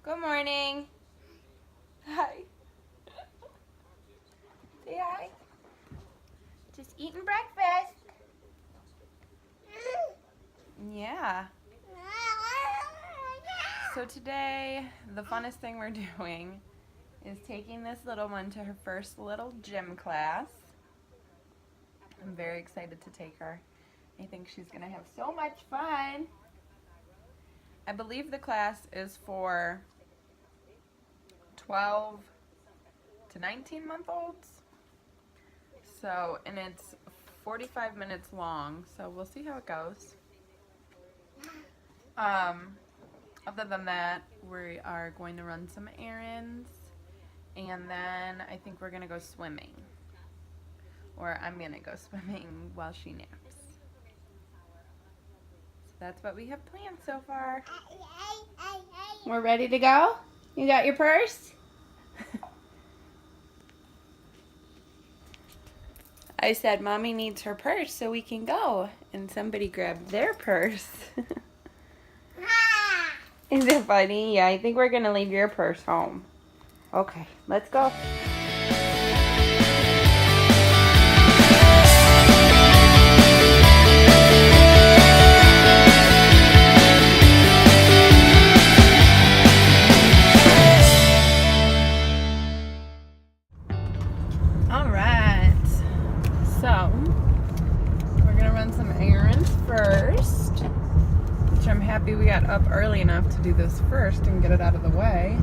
Good morning. Hi. Say hi. Just eating breakfast. Yeah. So today, the funnest thing we're doing is taking this little one to her first little gym class. I'm very excited to take her. I think she's going to have so much fun. I believe the class is for 12 to 19-month-olds. So, and it's 45 minutes long, so we'll see how it goes. Other than that, we are going to run some errands, and then I think we're going to go swimming. Or I'm going to go swimming while she naps. So that's what we have planned so far. We're ready to go? You got your purse? I said Mommy needs her purse so we can go. And somebody grabbed their purse. Is it funny? Yeah, I think we're going to leave your purse home. Okay, let's go. Alright, so we're going to run some errands first, which I'm happy we got up early enough to do this first and get it out of the way.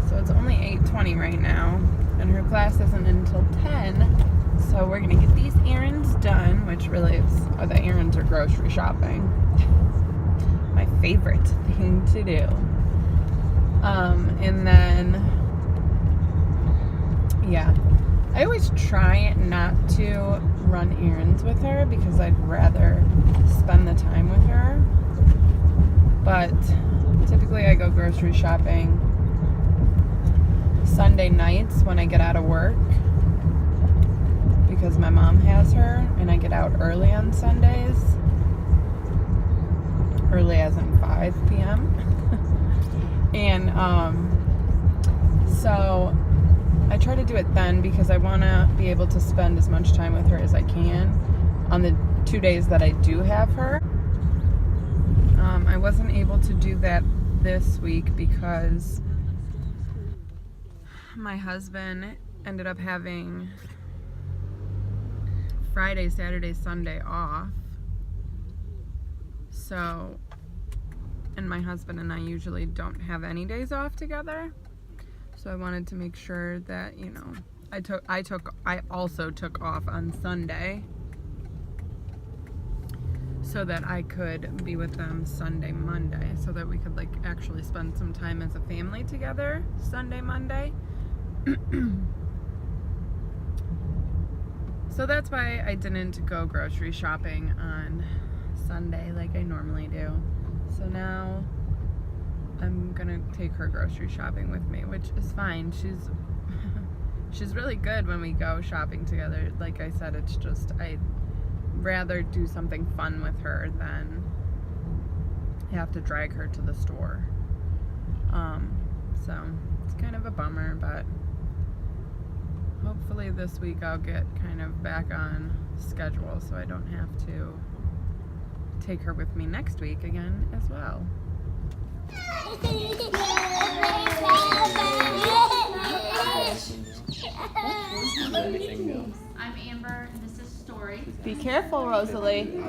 So it's only 8:20 right now, and her class isn't until 10, so we're going to get these errands done, which really is, the errands are grocery shopping. My favorite thing to do. And then, yeah. I always try not to run errands with her because I'd rather spend the time with her. But typically I go grocery shopping Sunday nights when I get out of work because my mom has her and I get out early on Sundays. Early as in 5 p.m. And so I try to do it then because I want to be able to spend as much time with her as I can on the 2 days that I do have her. I wasn't able to do that this week because my husband ended up having Friday, Saturday, Sunday off. So, and my husband and I usually don't have any days off together. So I wanted to make sure that, you know, I also took off on Sunday so that I could be with them Sunday, Monday, so that we could like actually spend some time as a family together Sunday, Monday. So that's why I didn't go grocery shopping on Sunday like I normally do. So now I'm gonna take her grocery shopping with me, which is fine. She's really good when we go shopping together. Like I said, it's just I'd rather do something fun with her than have to drag her to the store. So it's kind of a bummer, but hopefully this week I'll get kind of back on schedule so I don't have to take her with me next week again as well. I'm Amber, and this is Story. Be careful, Rosalie. This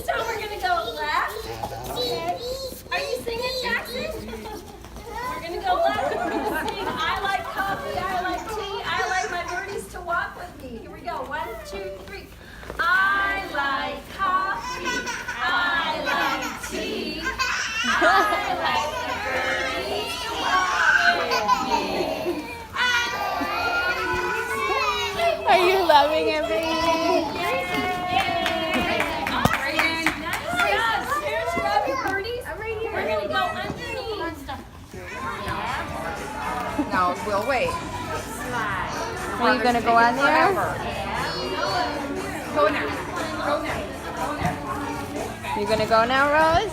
time we're going to go left. Okay. Are you singing, Jackson? We're going to go left and we're going to sing I like coffee, I like tea, I like my birdies to walk with me. Here we go. 1, 2, 3. I like coffee, I like tea, I like We'll wait. Are you gonna go on there? Go in there. Go in there. You gonna go now, Rose?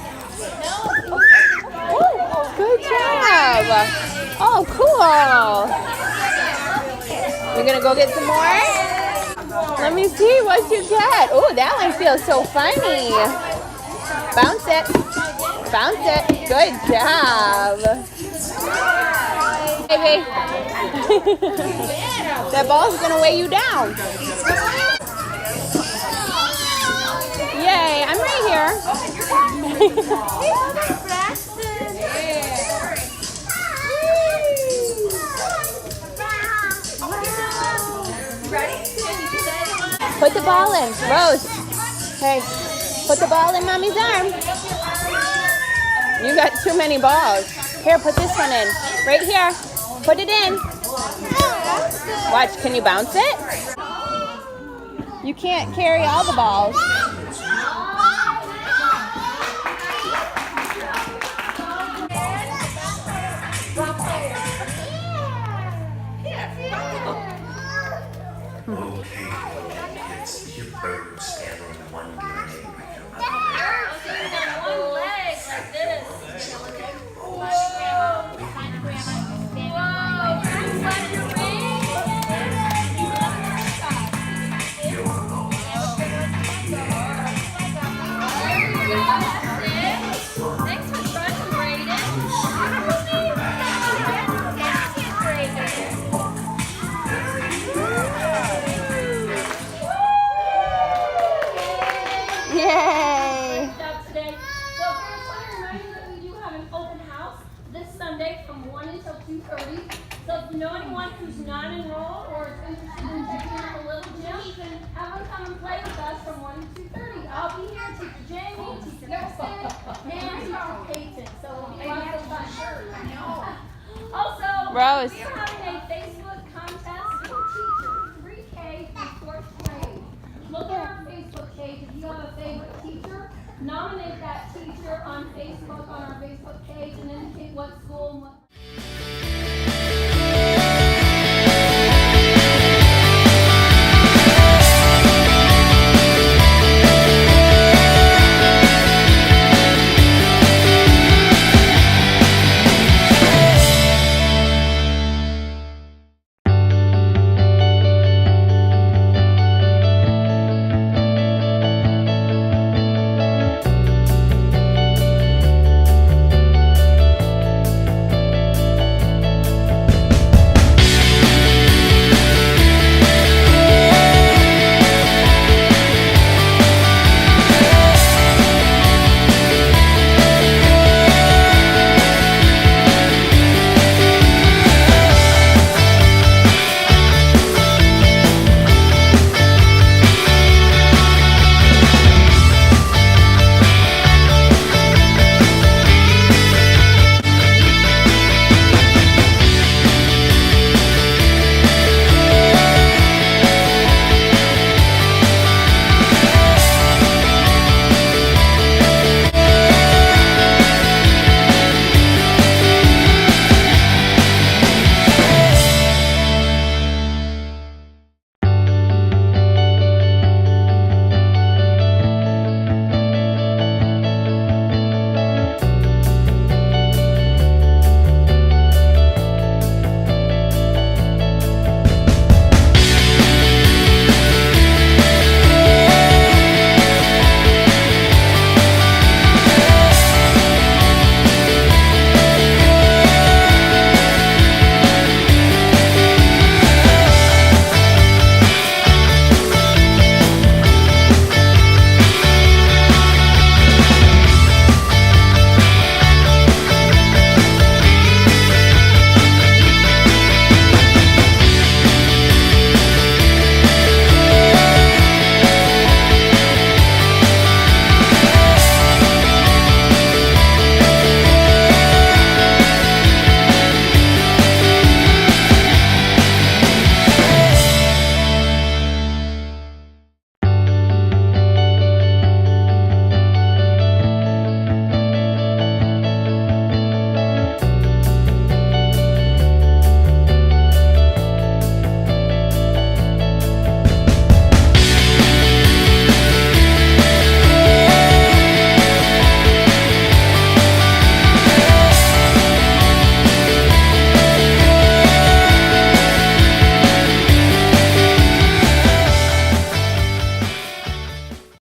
Oh, good job. Oh, cool. You gonna go get some more? Let me see what you get. Oh, that one feels so funny. Bounce it. Bounce it. Good job. Baby. That ball's gonna weigh you down. Yay, I'm right here. Put the ball in. Rose. Hey, put the ball in Mommy's arm. You got too many balls. Here, put this one in. Right here. Put it in. Watch, can you bounce it? You can't carry all the balls. Okay, kids, your bird stand on one leg. One leg like this. Thanks for trying, Brayden. Yay! Job today. So parents, want to remind you that we do have an open house this Sunday from 1 until 2:30. So if you know anyone who's not enrolled or is interested in checking out the little gym, you can have them come and play with us from 1 to 2:30. I'll be here, Teacher Jamie, Teacher Nelson, and Teacher Peyton. So it'll be lots of fun. Also, Rose. we're having a Facebook contest for teachers, 3K through 4th grade. Look at our Facebook page. If you have a favorite teacher, nominate that teacher on Facebook, on our Facebook page, and indicate what school and what